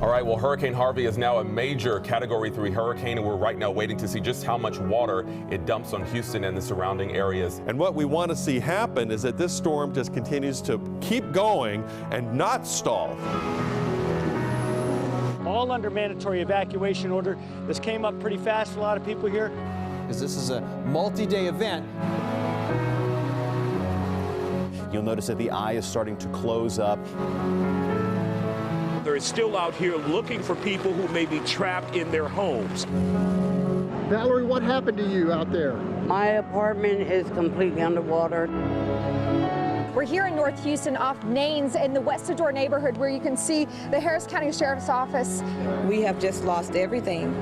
All right, well, Hurricane Harvey is now a major Category 3 hurricane, and we're right now waiting to see just how much water it dumps on Houston and the surrounding areas. And what we want to see happen is that this storm just continues to keep going and not stall. All under mandatory evacuation order. This came up pretty fast for a lot of people here. Because this is a multi-day event. You'll notice that the eye is starting to close up. They're still out here looking for people who may be trapped in their homes. Valerie, what happened to you out there? My apartment is completely underwater. We're here in North Houston off Naines in the Westador neighborhood where you can see the Harris County Sheriff's Office. We have just lost everything.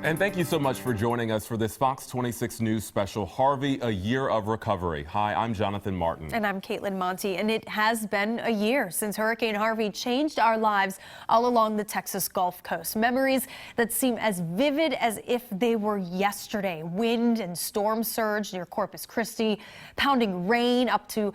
And thank you so much for joining us for this Fox 26 News special, Harvey, A Year of Recovery. Hi, I'm Jonathan Martin. And I'm Caitlin Monty. And it has been a year since Hurricane Harvey changed our lives all along the Texas Gulf Coast. Memories that seem as vivid as if they were yesterday. Wind and storm surge near Corpus Christi, pounding rain up to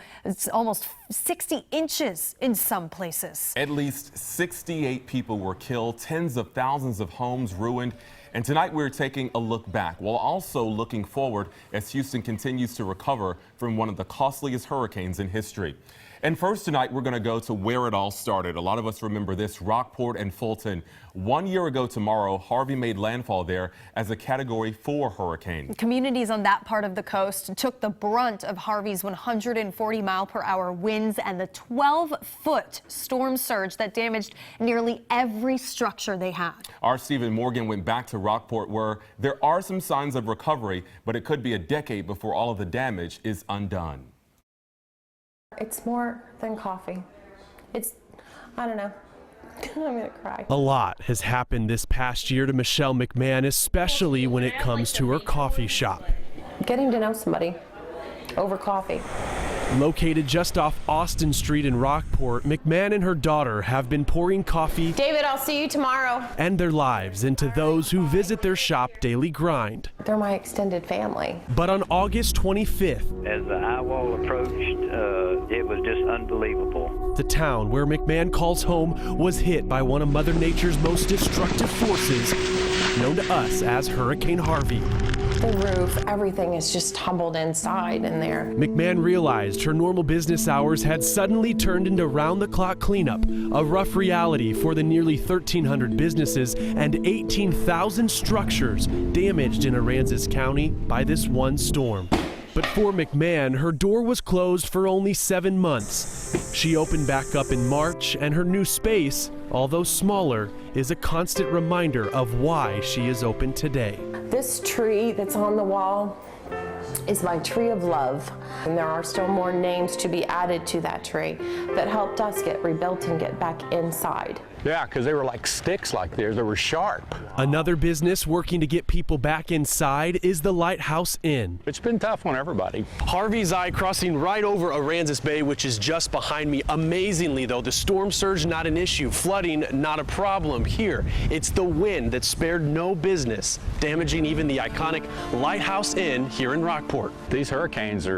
almost 60 inches in some places. At least 68 people were killed, tens of thousands of homes ruined. And tonight we're taking a look back while also looking forward as Houston continues to recover from one of the costliest hurricanes in history. And first tonight, we're going to go to where it all started. A lot of us remember this, Rockport and Fulton. 1 year ago tomorrow, Harvey made landfall there as a Category 4 hurricane. Communities on that part of the coast took the brunt of Harvey's 140-mile-per-hour winds and the 12-foot storm surge that damaged nearly every structure they had. Our Stephen Morgan went back to Rockport, where there are some signs of recovery, but it could be a decade before all of the damage is undone. It's more than coffee. I don't know. I'm gonna cry. A lot has happened this past year to Michelle McMahon, especially when it comes to her coffee shop. Getting to know somebody over coffee. Located just off Austin Street in Rockport, McMahon and her daughter have been pouring coffee, David, I'll see you tomorrow, and their lives into those who visit their shop daily grind. They're my extended family. But on August 25th, as the eye wall approached, it was just unbelievable. The town where McMahon calls home was hit by one of Mother Nature's most destructive forces, known to us as Hurricane Harvey. The roof, everything is just tumbled inside in there. McMahon realized her normal business hours had suddenly turned into round-the-clock cleanup, a rough reality for the nearly 1,300 businesses and 18,000 structures damaged in Aransas County by this one storm. But for McMahon, her door was closed for only 7 months. She opened back up in March, and her new space, although smaller, is a constant reminder of why she is open today. This tree that's on the wall is my tree of love. And there are still more names to be added to that tree that helped us get rebuilt and get back inside. Yeah, because they were like sticks like theirs. They were sharp. Another business working to get people back inside is the Lighthouse Inn. It's been tough on everybody. Harvey's Eye crossing right over Aransas Bay, which is just behind me. Amazingly, though, the storm surge not an issue. Flooding not a problem here. It's the wind that spared no business, damaging even the iconic Lighthouse Inn here in Rockport. These hurricanes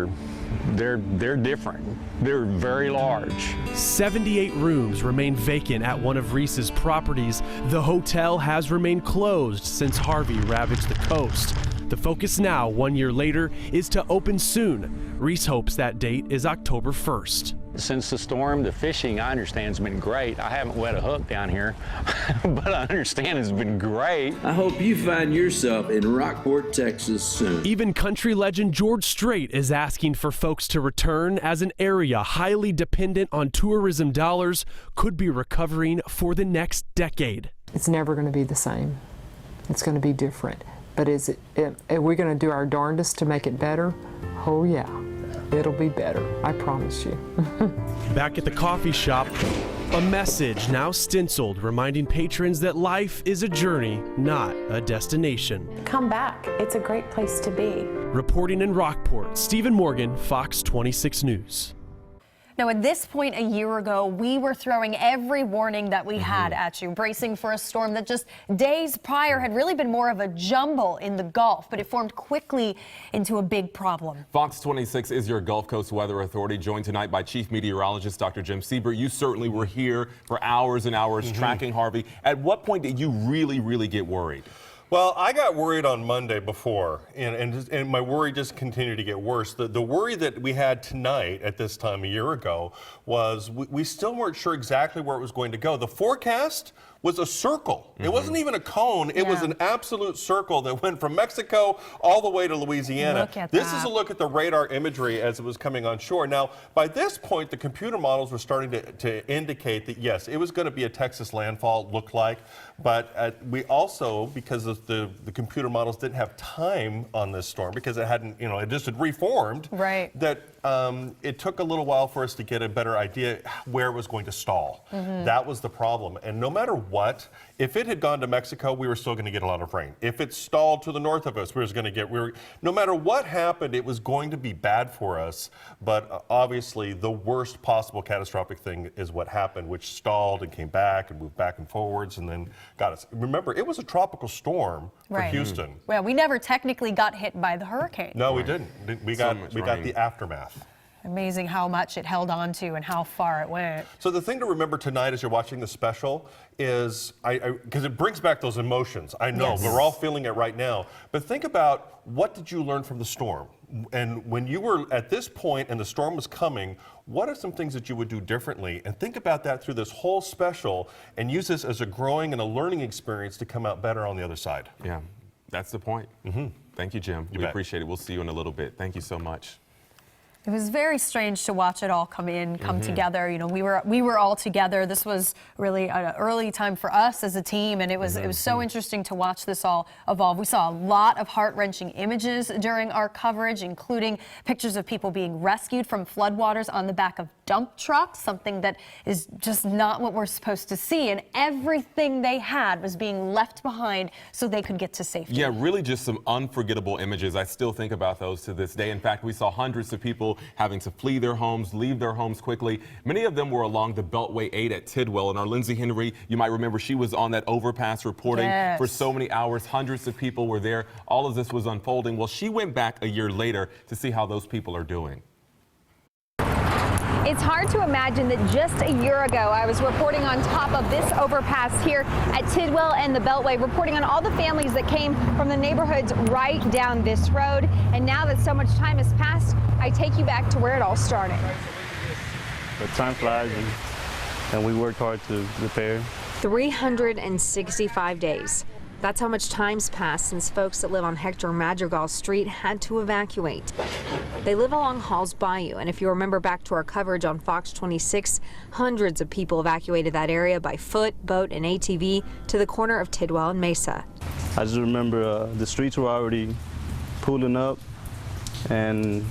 they're different. They're very large. 78 rooms remain vacant at one of Reese's properties. The hotel has remained closed since Harvey ravaged the coast. The focus now, 1 year later, is to open soon. Reese hopes that date is October 1st. Since the storm, the fishing, I understand, has been great. I haven't wet a hook down here, but I understand it's been great. I hope you find yourself in Rockport, Texas soon. Even country legend George Strait is asking for folks to return, as an area highly dependent on tourism dollars could be recovering for the next decade. It's never going to be the same. It's going to be different. But are we going to do our darndest to make it better? Oh yeah. It'll be better, I promise you. Back at the coffee shop, a message now stenciled reminding patrons that life is a journey, not a destination. Come back, it's a great place to be. Reporting in Rockport, Stephen Morgan, Fox 26 News. Now, at this point a year ago, we were throwing every warning that we had at you, bracing for a storm that just days prior had really been more of a jumble in the Gulf, but it formed quickly into a big problem. Fox 26 is your Gulf Coast Weather Authority, joined tonight by Chief Meteorologist Dr. Jim Siebert. You certainly were here for hours and hours tracking Harvey. At what point did you really get worried? Well, I got worried on Monday before, and my worry just continued to get worse. The worry that we had tonight at this time a year ago was we still weren't sure exactly where it was going to go. The forecast was a circle. It wasn't even a cone. It was an absolute circle that went from Mexico all the way to Louisiana. Look at this that. is a look at the radar imagery as it was coming on shore. Now, by this point, the computer models were starting to indicate that, yes, it was going to be a Texas landfall, it looked like. But we also, because of the computer models didn't have time on this storm, because it hadn't, it just had reformed, that it took a little while for us to get a better idea where it was going to stall. That was the problem. And no matter what, if it had gone to Mexico, we were still going to get a lot of rain. If it stalled to the north of us, no matter what happened, it was going to be bad for us. But obviously, the worst possible catastrophic thing is what happened, which stalled and came back and moved back and forwards and then got us. Remember, it was a tropical storm for Houston. Well, we never technically got hit by the hurricane. No, we didn't. We got the aftermath. Amazing how much it held on to and how far it went. So the thing to remember tonight as you're watching the special is, because it brings back those emotions. I know, we're all feeling it right now. But think about, what did you learn from the storm? And when you were at this point and the storm was coming, what are some things that you would do differently? And think about that through this whole special and use this as a growing and a learning experience to come out better on the other side. Yeah, that's the point. Thank you, Jim. We appreciate it. We'll see you in a little bit. Thank you so much. It was very strange to watch it all come together. We were all together. This was really an early time for us as a team, and it was so interesting to watch this all evolve. We saw a lot of heart-wrenching images during our coverage, including pictures of people being rescued from floodwaters on the back of dump trucks, something that is just not what we're supposed to see. And everything they had was being left behind so they could get to safety. Yeah, really just some unforgettable images. I still think about those to this day. In fact, we saw hundreds of people having to flee their homes, leave their homes quickly. Many of them were along the Beltway 8 at Tidwell. And our Lindsay Henry, you might remember, she was on that overpass reporting for so many hours. Hundreds of people were there. All of this was unfolding. Well, she went back a year later to see how those people are doing. It's hard to imagine that just a year ago I was reporting on top of this overpass here at Tidwell and the Beltway, reporting on all the families that came from the neighborhoods right down this road. And now that so much time has passed, I take you back to where it all started. But time flies, and we worked hard to repair. 365 days. That's how much time's passed since folks that live on Hector Madrigal Street had to evacuate. They live along Hall's Bayou, and if you remember back to our coverage on Fox 26, hundreds of people evacuated that area by foot, boat, and ATV to the corner of Tidwell and Mesa. I just remember the streets were already pulling up, and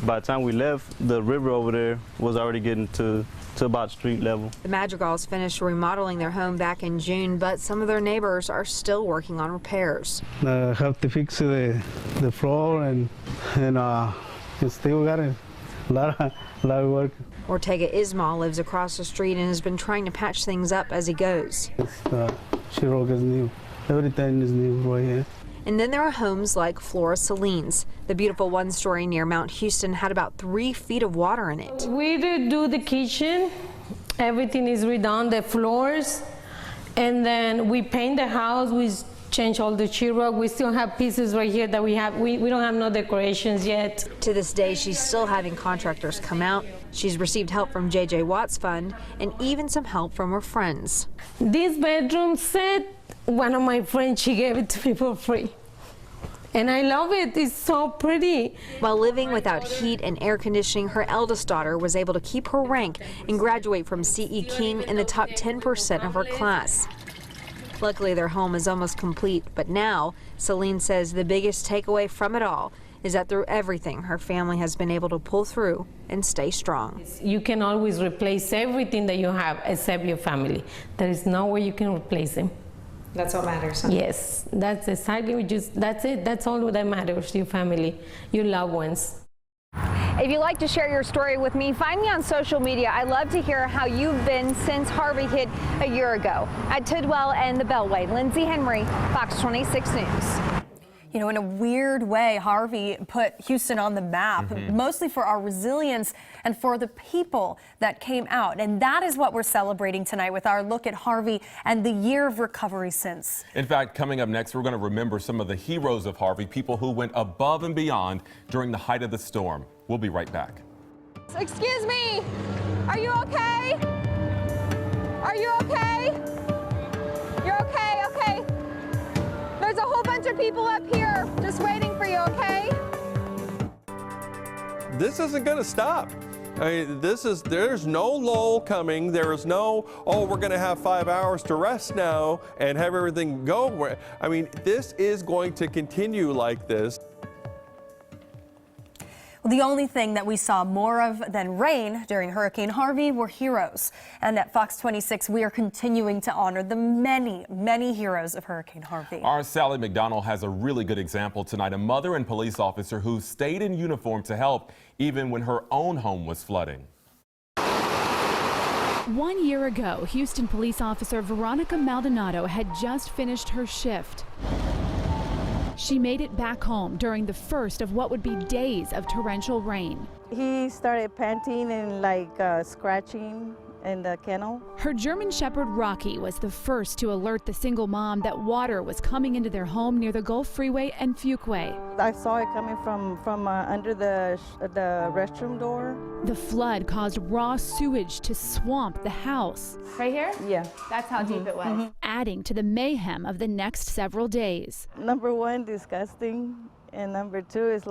by the time we left, the river over there was already getting to about street level. The Madrigals finished remodeling their home back in June, but some of their neighbors are still working on repairs. Have to fix the floor and still got a lot of work. Ortega Ismail lives across the street and has been trying to patch things up as he goes. Sheetrock is new. Everything is new right here. And then there are homes like Flora Celine's. The beautiful one-story near Mount Houston had about 3 feet of water in it. We redo the kitchen. Everything is redone, the floors. And then we paint the house. We change all the sheetrock. We still have pieces right here that we don't have no decorations yet. To this day, she's still having contractors come out. She's received help from J.J. Watt's fund and even some help from her friends. This bedroom set, one of my friends, she gave it to me for free. And I love it. It's so pretty. While living without heat and air conditioning, her eldest daughter was able to keep her rank and graduate from C.E. King in the top 10% of her class. Luckily, their home is almost complete, but now, Celine says the biggest takeaway from it all is that through everything, her family has been able to pull through and stay strong. You can always replace everything that you have except your family. There is no way you can replace them. That's what matters. Huh? Yes, that's exactly that's it. That's all that matters, your family, your loved ones. If you'd like to share your story with me, find me on social media. I love to hear how you've been since Harvey hit a year ago. At Tidwell and the Beltway, Lindsay Henry, Fox 26 News. You know, in a weird way, Harvey put Houston on the map, mostly for our resilience and for the people that came out. And that is what we're celebrating tonight with our look at Harvey and the year of recovery since. In fact, coming up next, we're going to remember some of the heroes of Harvey, people who went above and beyond during the height of the storm. We'll be right back. Excuse me, are you okay? Are you okay? You're okay, okay. There's a whole bunch of people up here just waiting for you, okay? This isn't going to stop. I mean, there's no lull coming. There is no, oh, we're going to have 5 hours to rest now and have everything go. I mean, this is going to continue like this. Well, the only thing that we saw more of than rain during Hurricane Harvey were heroes. And at Fox 26, we are continuing to honor the many, many heroes of Hurricane Harvey. Our Sally McDonald has a really good example tonight, a mother and police officer who stayed in uniform to help even when her own home was flooding. 1 year ago, Houston police officer Veronica Maldonado had just finished her shift. She made it back home during the first of what would be days of torrential rain. He started panting and scratching in the kennel. Her German Shepherd Rocky was the first to alert the single mom that water was coming into their home near the Gulf Freeway and Fuquay. I saw it coming from under the restroom door. The flood caused raw sewage to swamp the house. Right here? Yeah. That's how deep it was. Adding to the mayhem of the next several days. Number one, disgusting. And number two is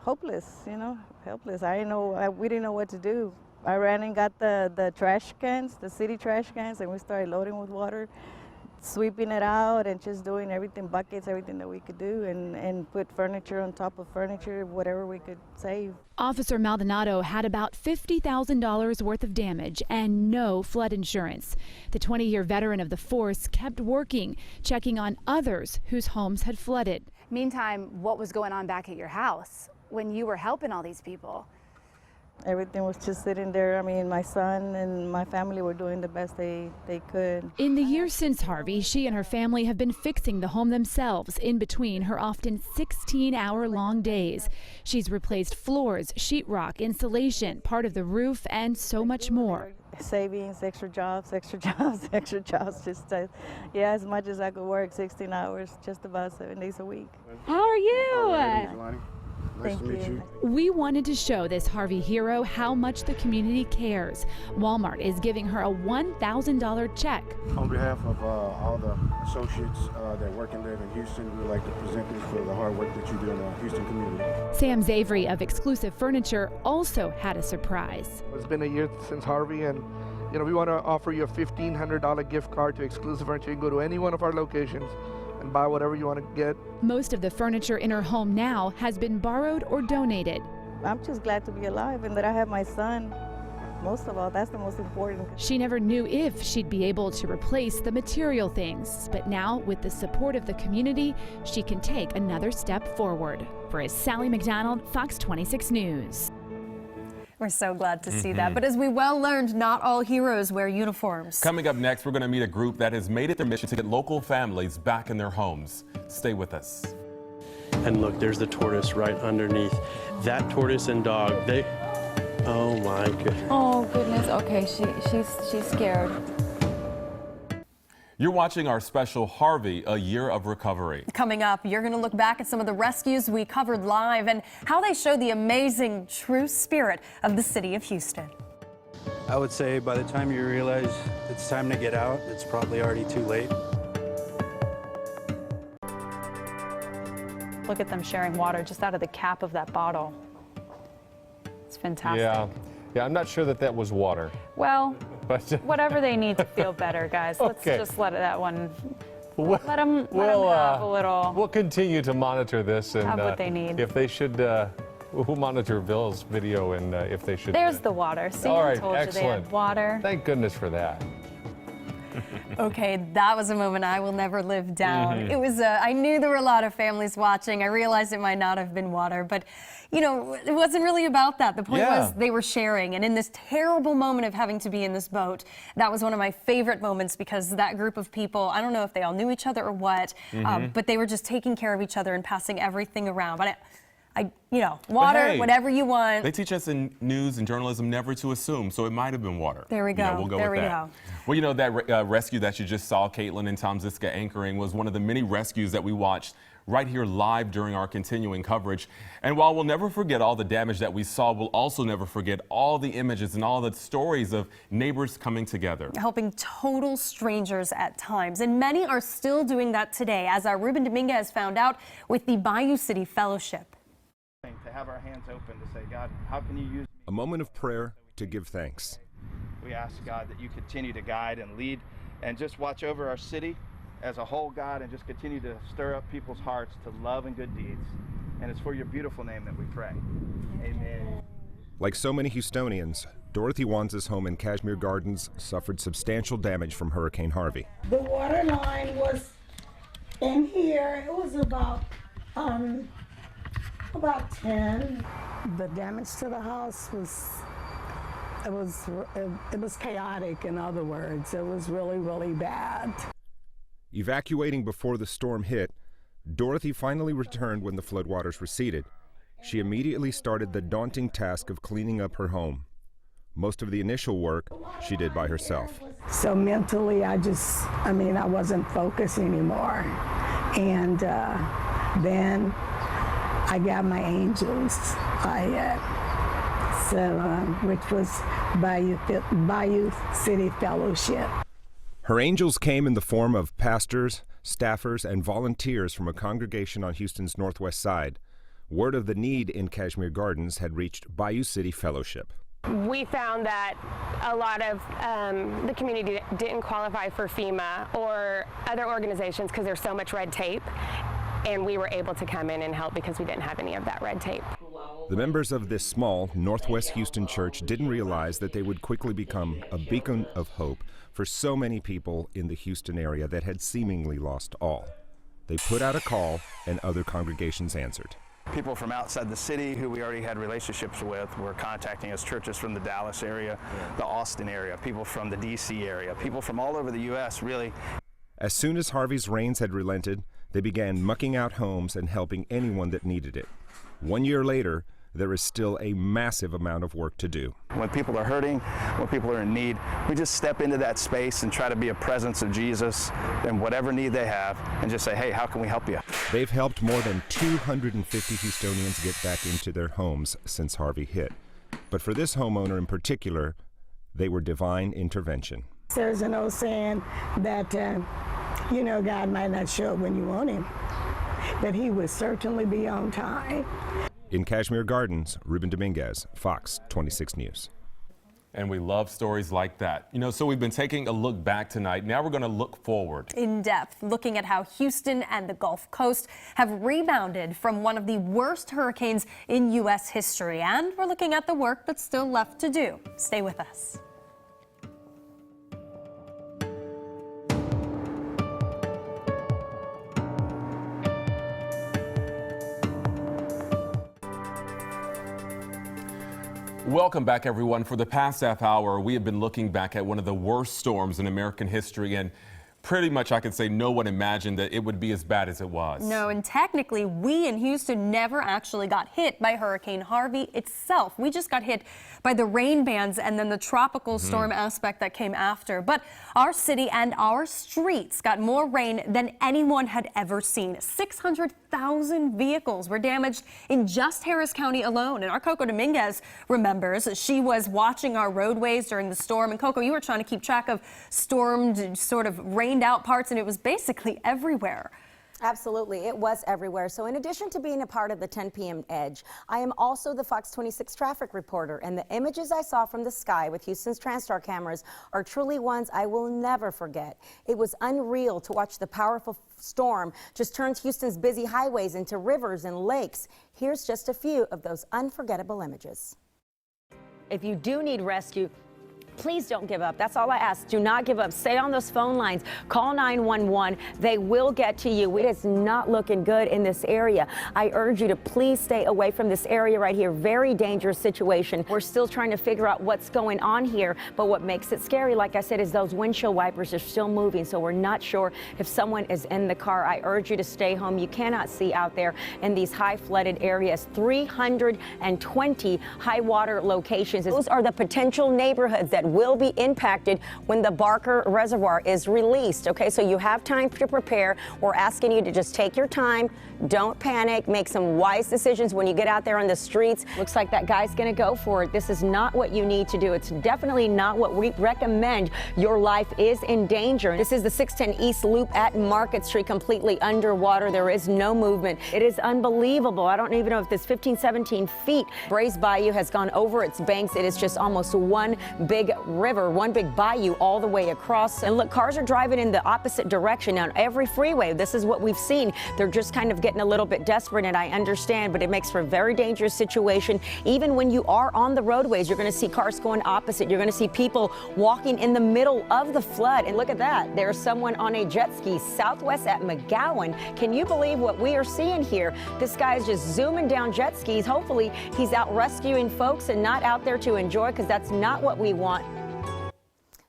hopeless, you know, helpless. We didn't know what to do. I ran and got the trash cans, the city trash cans, and we started loading with water, sweeping it out and just doing everything, buckets, everything that we could do, and put furniture on top of furniture, whatever we could save. Officer Maldonado had about $50,000 worth of damage and no flood insurance. The 20-year veteran of the force kept working, checking on others whose homes had flooded. Meantime, what was going on back at your house when you were helping all these people? Everything was just sitting there. I mean, my son and my family were doing the best they could. In the years since Harvey, she and her family have been fixing the home themselves in between her often 16-hour-long days. She's replaced floors, sheetrock, insulation, part of the roof, and so much more. Savings, extra jobs, extra jobs, extra jobs. As much as I could work, 16 hours, just about 7 days a week. How are you? Nice to meet you. We wanted to show this Harvey hero how much the community cares. Walmart is giving her a $1,000 check. On behalf of all the associates that work and live in Houston, we would like to present this for the hard work that you do in the Houston community. Sam Zavery of Exclusive Furniture also had a surprise. It's been a year since Harvey, and we want to offer you a $1,500 gift card to Exclusive Furniture. You can go to any one of our locations and buy whatever you want to get. Most of the furniture in her home now has been borrowed or donated. I'm just glad to be alive and that I have my son. Most of all, that's the most important. She never knew if she'd be able to replace the material things, but now with the support of the community, she can take another step forward. For Sally McDonald, Fox 26 News. We're so glad to see that. But as we well learned, not all heroes wear uniforms. Coming up next, we're going to meet a group that has made it their mission to get local families back in their homes. Stay with us. And look, there's the tortoise right underneath. That tortoise and dog, oh my goodness. Oh goodness, okay, she's scared. You're watching our special Harvey, A Year of Recovery. Coming up, you're going to look back at some of the rescues we covered live and how they show the amazing, true spirit of the city of Houston. I would say by the time you realize it's time to get out, it's probably already too late. Look at them sharing water just out of the cap of that bottle. It's fantastic. Yeah, I'm not sure that was water. Well, whatever they need to feel better, guys. Let's just let that one. Let them have a little. We'll continue to monitor this and have what they need. If they should, we'll monitor Bill's video and if they should. There's the water. See, all right, I told excellent. You they had water. Thank goodness for that. Okay, that was a moment I will never live down. It was, I knew there were a lot of families watching. I realized it might not have been water, but you know, it wasn't really about that. The point was they were sharing, and in this terrible moment of having to be in this boat, that was one of my favorite moments because that group of people, I don't know if they all knew each other or what, but they were just taking care of each other and passing everything around. But you know, water, hey, whatever you want. They teach us in news and journalism never to assume, so it might have been water. There we go. You know, we'll go there with we that. go. Well, you know, that rescue that you just saw Caitlin and Tom Ziska anchoring was one of the many rescues that we watched right here live during our continuing coverage. And while we'll never forget all the damage that we saw, we'll also never forget all the images and all the stories of neighbors coming together. Helping total strangers at times. And many are still doing that today, as our Ruben Dominguez found out with the Bayou City Fellowship. To have our hands open to say, God, how can you use me? A moment of prayer to give thanks. We ask, God, that you continue to guide and lead and just watch over our city as a whole, God, and just continue to stir up people's hearts to love and good deeds. And it's for your beautiful name that we pray. Amen. Like so many Houstonians, Dorothy Wanza's home in Kashmir Gardens suffered substantial damage from Hurricane Harvey. The water line was in here. It was about 10. The damage to the house was chaotic. In other words, it was really, really bad. Evacuating before the storm hit, Dorothy finally returned when the floodwaters receded. She immediately started the daunting task of cleaning up her home. Most of the initial work she did by herself. So mentally, I wasn't focused anymore. And then I got my angels, which was Bayou City Fellowship. Her angels came in the form of pastors, staffers, and volunteers from a congregation on Houston's northwest side. Word of the need in Kashmir Gardens had reached Bayou City Fellowship. We found that a lot of the community didn't qualify for FEMA or other organizations because there's so much red tape, and we were able to come in and help because we didn't have any of that red tape. The members of this small Northwest Houston church didn't realize that they would quickly become a beacon of hope for so many people in the Houston area that had seemingly lost all. They put out a call, and other congregations answered. People from outside the city who we already had relationships with were contacting us, churches from the Dallas area, the Austin area, people from the DC area, people from all over the U.S., really. As soon as Harvey's rains had relented, they began mucking out homes and helping anyone that needed it. 1 year later, there is still a massive amount of work to do. When people are hurting, when people are in need, we just step into that space and try to be a presence of Jesus in whatever need they have and just say, hey, how can we help you? They've helped more than 250 Houstonians get back into their homes since Harvey hit. But for this homeowner in particular, they were divine intervention. There's an old saying that, God might not show up when you want him, but he would certainly be on time. In Kashmir Gardens, Ruben Dominguez, Fox 26 News. And we love stories like that. You know, so we've been taking a look back tonight. Now we're going to look forward. In depth, looking at how Houston and the Gulf Coast have rebounded from one of the worst hurricanes in U.S. history. And we're looking at the work that's still left to do. Stay with us. Welcome back, everyone. For the past half hour, we have been looking back at one of the worst storms in American history, and pretty much I could say no one imagined that it would be as bad as it was. No, and technically, we in Houston never actually got hit by Hurricane Harvey itself. We just got hit by the rain bands and then the tropical storm aspect that came after. But our city and our streets got more rain than anyone had ever seen. 600,000 vehicles were damaged in just Harris County alone. And our Coco Dominguez remembers she was watching our roadways during the storm. And Coco, you were trying to keep track of stormed, sort of rained out parts, and it was basically everywhere. Absolutely. It was everywhere. So in addition to being a part of the 10 p.m. Edge, I am also the Fox 26 traffic reporter. And the images I saw from the sky with Houston's TransStar cameras are truly ones I will never forget. It was unreal to watch the powerful storm just turn Houston's busy highways into rivers and lakes. Here's just a few of those unforgettable images. If you do need rescue, Please don't give up. That's all I ask. Do not give up. Stay on those phone lines. Call 911. They will get to you. It is not looking good in this area. I urge you to please stay away from this area right here. Very dangerous situation. We're still trying to figure out what's going on here, but what makes it scary, like I said, is those windshield wipers are still moving, so we're not sure if someone is in the car. I urge you to stay home. You cannot see out there in these high flooded areas. 320 high water locations. Those are the potential neighborhoods that will be impacted when the Barker Reservoir is released. Okay, so you have time to prepare. We're asking you to just take your time. Don't panic. Make some wise decisions when you get out there on the streets. Looks like that guy's going to go for it. This is not what you need to do. It's definitely not what we recommend. Your life is in danger. This is the 610 East Loop at Market Street, completely underwater. There is no movement. It is unbelievable. I don't even know if this 15, 17 feet Brays Bayou has gone over its banks. It is just almost one big river, one big bayou all the way across. And look, cars are driving in the opposite direction on every freeway. This is what we've seen. They're just kind of getting a little bit desperate, and I understand, but it makes for a very dangerous situation. Even when you are on the roadways, you're going to see cars going opposite. You're going to see people walking in the middle of the flood. And look at that. There's someone on a jet ski southwest at McGowan. Can you believe what we are seeing here? This guy is just zooming down jet skis. Hopefully he's out rescuing folks and not out there to enjoy, because that's not what we want.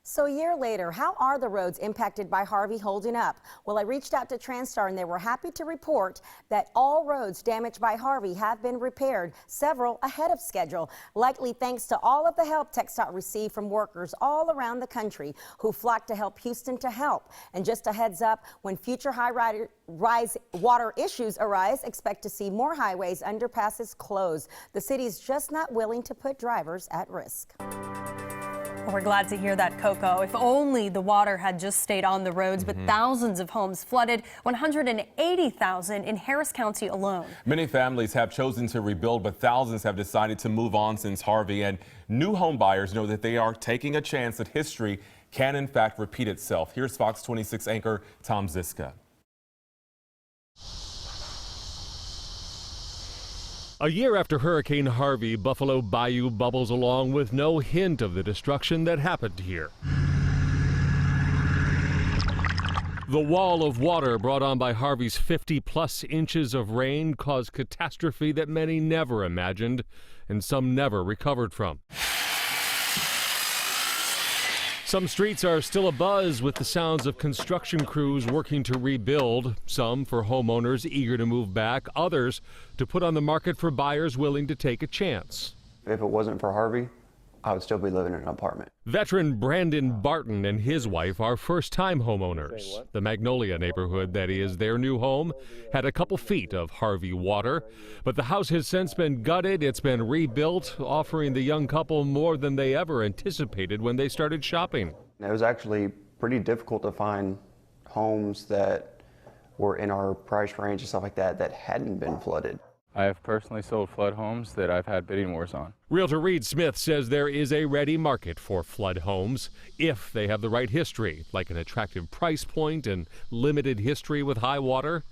So a year later, how are the roads impacted by Harvey holding up? Well, I reached out to Transtar, and they were happy to report that all roads damaged by Harvey have been repaired, several ahead of schedule, likely thanks to all of the help TxDOT received from workers all around the country who flocked to help Houston to help. And just a heads up, when future high-rise water issues arise, expect to see more highways, underpasses closed. The city's just not willing to put drivers at risk. We're glad to hear that, Coco. If only the water had just stayed on the roads, but thousands of homes flooded, 180,000 in Harris County alone. Many families have chosen to rebuild, but thousands have decided to move on since Harvey. And new home buyers know that they are taking a chance that history can in fact repeat itself. Here's Fox 26 anchor Tom Ziska. A year after Hurricane Harvey, Buffalo Bayou bubbles along with no hint of the destruction that happened here. The wall of water brought on by Harvey's 50-plus inches of rain caused catastrophe that many never imagined and some never recovered from. Some streets are still abuzz with the sounds of construction crews working to rebuild, some for homeowners eager to move back, others to put on the market for buyers willing to take a chance. If it wasn't for Harvey, I would still be living in an apartment. Veteran Brandon Barton and his wife are first-time homeowners. The Magnolia neighborhood, that is their new home, had a couple feet of Harvey water, but the house has since been gutted. It's been rebuilt, offering the young couple more than they ever anticipated when they started shopping. It was actually pretty difficult to find homes that were in our price range and stuff like that that hadn't been flooded. I have personally sold flood homes that I've had bidding wars on. Realtor Reed Smith says there is a ready market for flood homes if they have the right history, like an attractive price point and limited history with high water.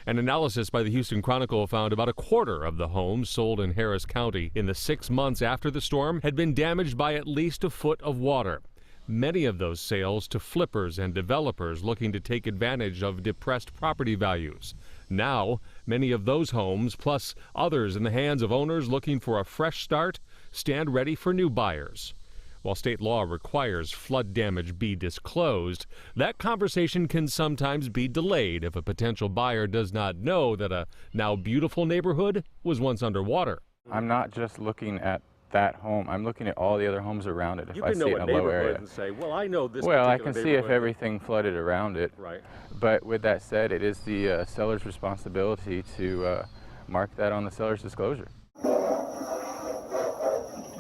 An analysis by the Houston Chronicle found about a quarter of the homes sold in Harris County in the 6 months after the storm had been damaged by at least a foot of water. Many of those sales to flippers and developers looking to take advantage of depressed property values. Now, many of those homes, plus others in the hands of owners looking for a fresh start, stand ready for new buyers. While state law requires flood damage be disclosed, that conversation can sometimes be delayed if a potential buyer does not know that a now beautiful neighborhood was once underwater. I'm not just looking at that home. I'm looking at all the other homes around it if I see it in a low area. And say, well, I know this. Well, I can see if everything flooded around it. Right. But with that said, it is the seller's responsibility to mark that on the seller's disclosure.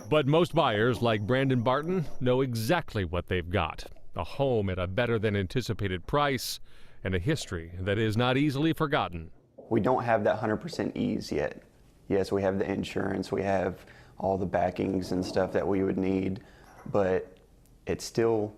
But most buyers, like Brandon Barton, know exactly what they've got. A home at a better than anticipated price and a history that is not easily forgotten. We don't have that 100% ease yet. Yes, we have the insurance, we have all the backings and stuff that we would need, but it's still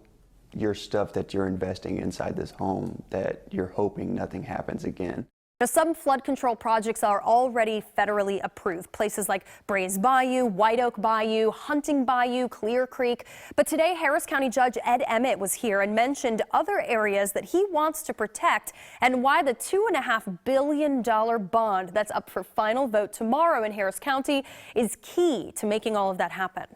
your stuff that you're investing inside this home that you're hoping nothing happens again. Now, some flood control projects are already federally approved. Places like Brays Bayou, White Oak Bayou, Hunting Bayou, Clear Creek. But today, Harris County Judge Ed Emmett was here and mentioned other areas that he wants to protect and why the $2.5 billion bond that's up for final vote tomorrow in Harris County is key to making all of that happen.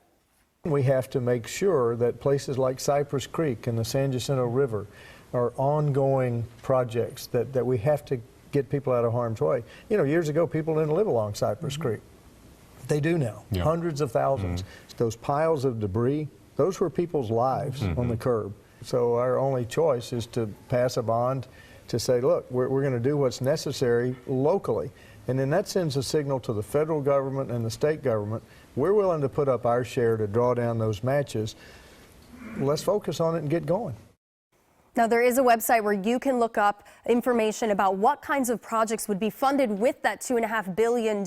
We have to make sure that places like Cypress Creek and the San Jacinto River are ongoing projects that we have to get people out of harm's way. You know, years ago, people didn't live along Cypress Creek. They do now, hundreds of thousands. Those piles of debris, those were people's lives on the curb. So our only choice is to pass a bond to say, look, we're going to do what's necessary locally. And then that sends a signal to the federal government and the state government. We're willing to put up our share to draw down those matches. Let's focus on it and get going. Now, there is a website where you can look up information about what kinds of projects would be funded with that $2.5 billion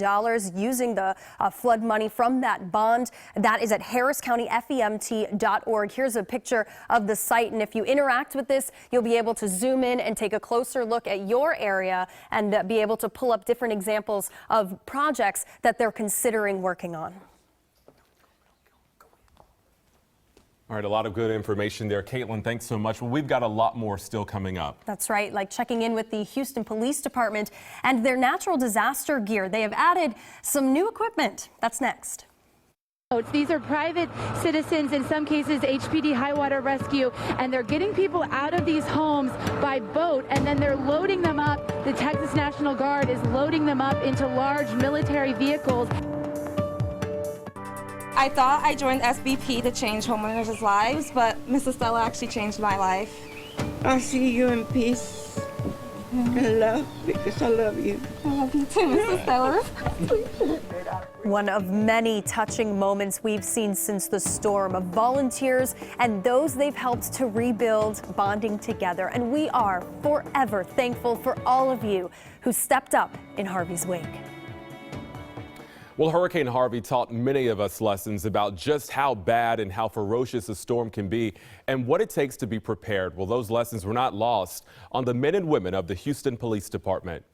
using the flood money from that bond. That is at harriscountyfemt.org. Here's a picture of the site, and if you interact with this, you'll be able to zoom in and take a closer look at your area and be able to pull up different examples of projects that they're considering working on. All right, a lot of good information there. Caitlin, thanks so much. Well, we've got a lot more still coming up. That's right, like checking in with the Houston Police Department and their natural disaster gear. They have added some new equipment. That's next. These are private citizens, in some cases HPD high water rescue, and they're getting people out of these homes by boat, and then they're loading them up. The Texas National Guard is loading them up into large military vehicles. I thought I joined SBP to change homeowners' lives, but Mrs. Stella actually changed my life. I see you in peace and love because I love you. I love you too, Mrs. Stella. One of many touching moments we've seen since the storm of volunteers and those they've helped to rebuild, bonding together. And we are forever thankful for all of you who stepped up in Harvey's wake. Well, Hurricane Harvey taught many of us lessons about just how bad and how ferocious a storm can be and what it takes to be prepared. Well, those lessons were not lost on the men and women of the Houston Police Department.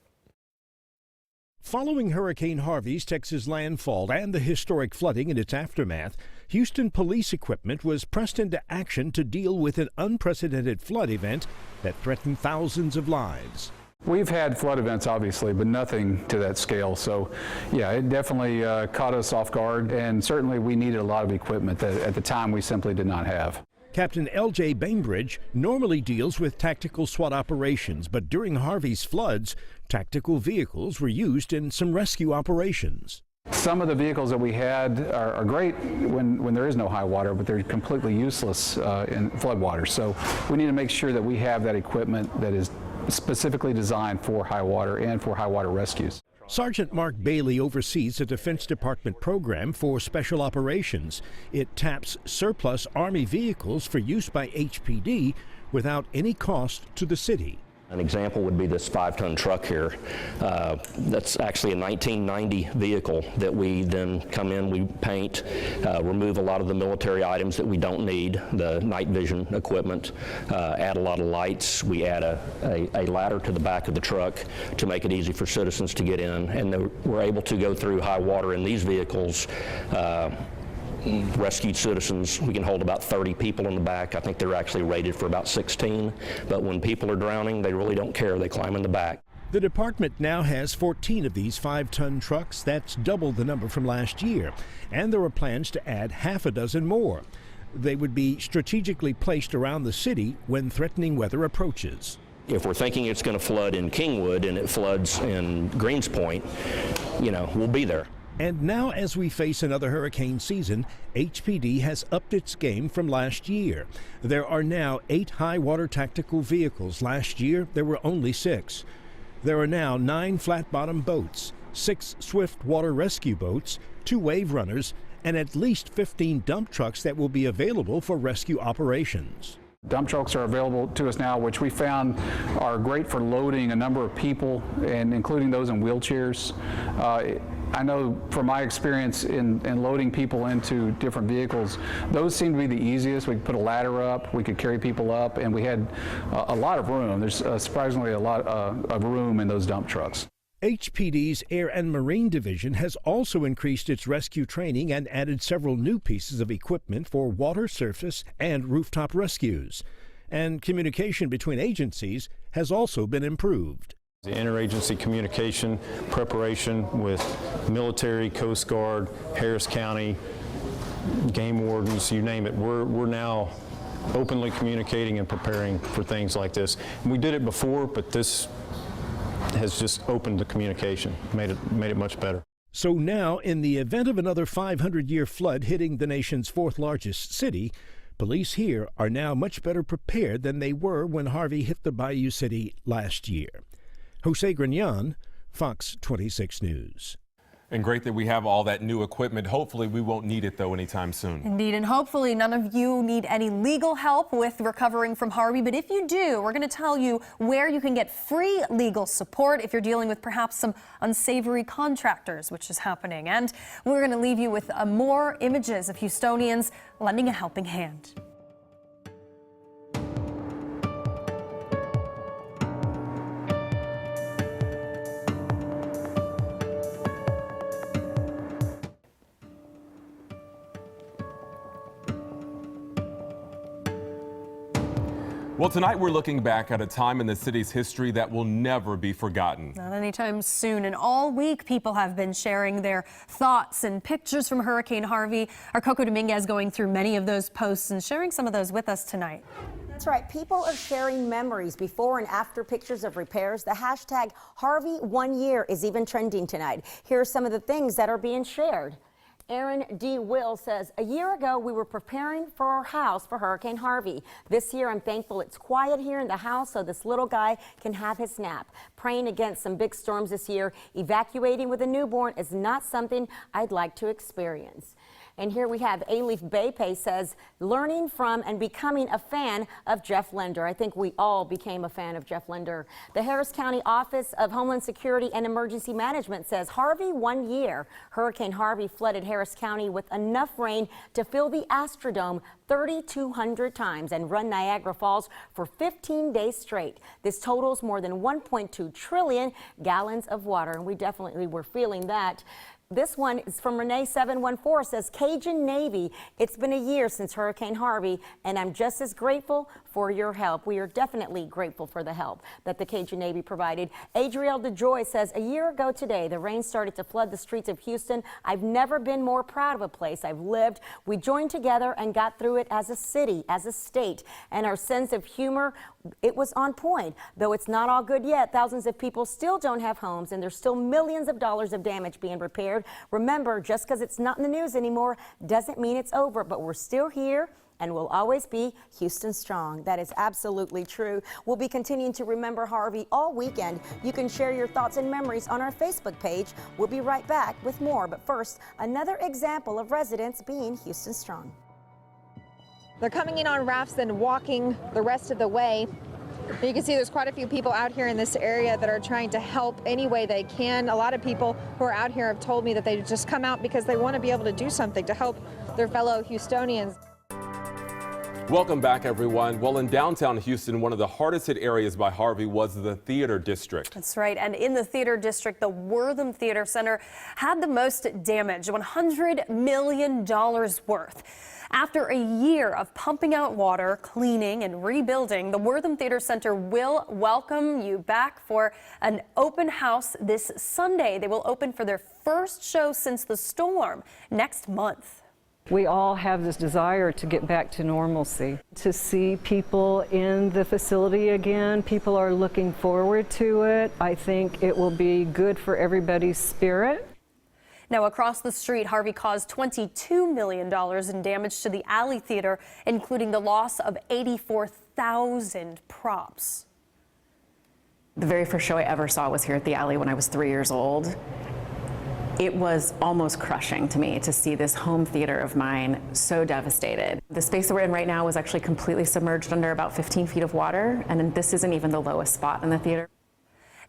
Following Hurricane Harvey's Texas landfall and the historic flooding in its aftermath, Houston police equipment was pressed into action to deal with an unprecedented flood event that threatened thousands of lives. We've had flood events, obviously, but nothing to that scale. So, yeah, it definitely caught us off guard, and certainly we needed a lot of equipment that at the time we simply did not have. Captain L.J. Bainbridge normally deals with tactical SWAT operations, but during Harvey's floods, tactical vehicles were used in some rescue operations. Some of the vehicles that we had are great when there is no high water, but they're completely useless in floodwaters. So we need to make sure that we have that equipment that is specifically designed for high water and for high water rescues. Sergeant Mark Bailey oversees a Defense Department program for special operations. It taps surplus Army vehicles for use by HPD without any cost to the city. An example would be this 5-ton truck here. That's actually a 1990 vehicle that we then come in, we paint, remove a lot of the military items that we don't need, the night vision equipment, add a lot of lights. We add a ladder to the back of the truck to make it easy for citizens to get in, and we're able to go through high water in these vehicles. Rescued citizens, we can hold about 30 people in the back. I think they're actually rated for about 16, but when people are drowning, they really don't care. They climb in the back. The department now has 14 of these 5-ton trucks. That's double the number from last year, and there are plans to add half a dozen more. They would be strategically placed around the city when threatening weather approaches. If we're thinking it's going to flood in Kingwood and it floods in Greenspoint, you know, we'll be there. And now, as we face another hurricane season, HPD has upped its game from last year. There are now 8 high-water tactical vehicles. Last year, there were only 6. There are now 9 flat-bottom boats, 6 swift water rescue boats, 2 wave runners, and at least 15 dump trucks that will be available for rescue operations. Dump trucks are available to us now, which we found are great for loading a number of people, and including those in wheelchairs. I know from my experience in loading people into different vehicles, those seem to be the easiest. We could put a ladder up, we could carry people up, and we had a lot of room. There's surprisingly a lot of room in those dump trucks. HPD's Air and Marine Division has also increased its rescue training and added several new pieces of equipment for water, surface, and rooftop rescues. And communication between agencies has also been improved. The interagency communication preparation with military, Coast Guard, Harris County, game wardens, you name it. We're now openly communicating and preparing for things like this. And we did it before, but this has just opened the communication, made it much better. So now, in the event of another 500-year flood hitting the nation's fourth largest city, police here are now much better prepared than they were when Harvey hit the Bayou City last year. Jose Grignon, Fox 26 News. And great that we have all that new equipment. Hopefully we won't need it, though, anytime soon. Indeed, and hopefully none of you need any legal help with recovering from Harvey. But if you do, we're going to tell you where you can get free legal support if you're dealing with perhaps some unsavory contractors, which is happening. And we're going to leave you with more images of Houstonians lending a helping hand. Well, tonight we're looking back at a time in the city's history that will never be forgotten. Not anytime soon. And all week, people have been sharing their thoughts and pictures from Hurricane Harvey. Our Coco Dominguez going through many of those posts and sharing some of those with us tonight. That's right. People are sharing memories, before and after pictures of repairs. The hashtag Harvey 1 year is even trending tonight. Here are some of the things that are being shared. Aaron D. Will says, a year ago, we were preparing for our house for Hurricane Harvey. This year, I'm thankful it's quiet here in the house so this little guy can have his nap. Praying against some big storms this year. Evacuating with a newborn is not something I'd like to experience. And here we have Alif Baypay says, learning from and becoming a fan of Jeff Linder. I think we all became a fan of Jeff Linder. The Harris County Office of Homeland Security and Emergency Management says Harvey 1 year. Hurricane Harvey flooded Harris County with enough rain to fill the Astrodome 3,200 times and run Niagara Falls for 15 days straight. This totals more than 1.2 trillion gallons of water, and we definitely were feeling that. This one is from Renee 714, says Cajun Navy. It's been a year since Hurricane Harvey, and I'm just as grateful for your help. We are definitely grateful for the help that the Cajun Navy provided. Adrielle DeJoy says, a year ago today, the rain started to flood the streets of Houston. I've never been more proud of a place I've lived. We joined together and got through it as a city, as a state, and our sense of humor, it was on point. Though it's not all good yet, thousands of people still don't have homes, and there's still millions of dollars of damage being repaired. Remember, just because it's not in the news anymore doesn't mean it's over, but we're still here and will always be Houston strong. That is absolutely true. We'll be continuing to remember Harvey all weekend. You can share your thoughts and memories on our Facebook page. We'll be right back with more, but first, another example of residents being Houston strong. They're coming in on rafts and walking the rest of the way. You can see there's quite a few people out here in this area that are trying to help any way they can. A lot of people who are out here have told me that they just come out because they want to be able to do something to help their fellow Houstonians. Welcome back, everyone. Well, in downtown Houston, one of the hardest hit areas by Harvey was the theater district. That's right. And in the theater district, the Wortham Theater Center had the most damage, $100 million worth. After a year of pumping out water, cleaning, and rebuilding, the Wortham Theater Center will welcome you back for an open house this Sunday. They will open for their first show since the storm next month. We all have this desire to get back to normalcy, to see people in the facility again. People are looking forward to it. I think it will be good for everybody's spirit. Now, across the street, Harvey caused $22 million in damage to the Alley Theater, including the loss of 84,000 props. The very first show I ever saw was here at the Alley when I was 3 years old. It was almost crushing to me to see this home theater of mine so devastated. The space that we're in right now was actually completely submerged under about 15 feet of water, and this isn't even the lowest spot in the theater.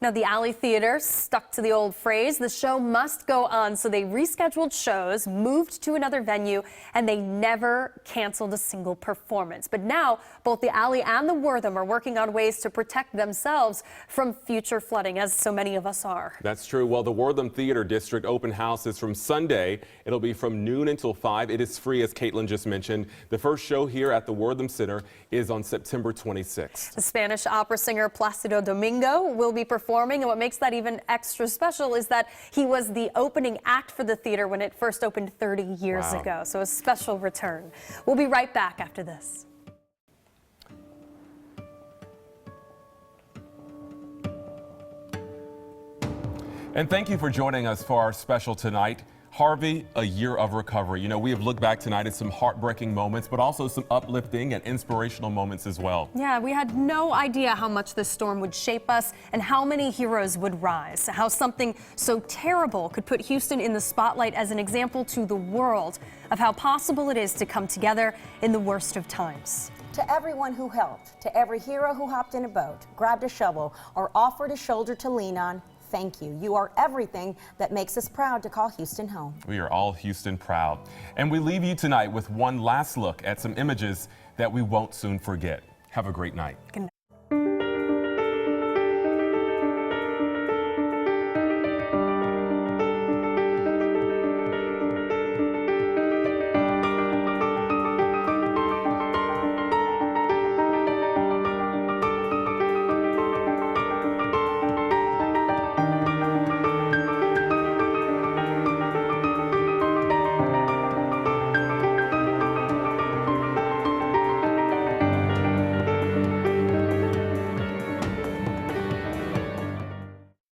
Now, the Alley Theater stuck to the old phrase, the show must go on, so they rescheduled shows, moved to another venue, and they never canceled a single performance. But now, both the Alley and the Wortham are working on ways to protect themselves from future flooding, as so many of us are. That's true. Well, the Wortham Theater District open house is from Sunday. It'll be from noon until 5. It is free, as Caitlin just mentioned. The first show here at the Wortham Center is on September 26th. The Spanish opera singer Plácido Domingo will be performing, and what makes that even extra special is that he was the opening act for the theater when it first opened 30 years ago. So a special return. We'll be right back after this. And thank you for joining us for our special tonight. Harvey, a year of recovery. You know, we have looked back tonight at some heartbreaking moments, but also some uplifting and inspirational moments as well. Yeah, we had no idea how much this storm would shape us and how many heroes would rise. How something so terrible could put Houston in the spotlight as an example to the world of how possible it is to come together in the worst of times. To everyone who helped, to every hero who hopped in a boat, grabbed a shovel, or offered a shoulder to lean on, thank you. You are everything that makes us proud to call Houston home. We are all Houston proud. And we leave you tonight with one last look at some images that we won't soon forget. Have a great night. Good night.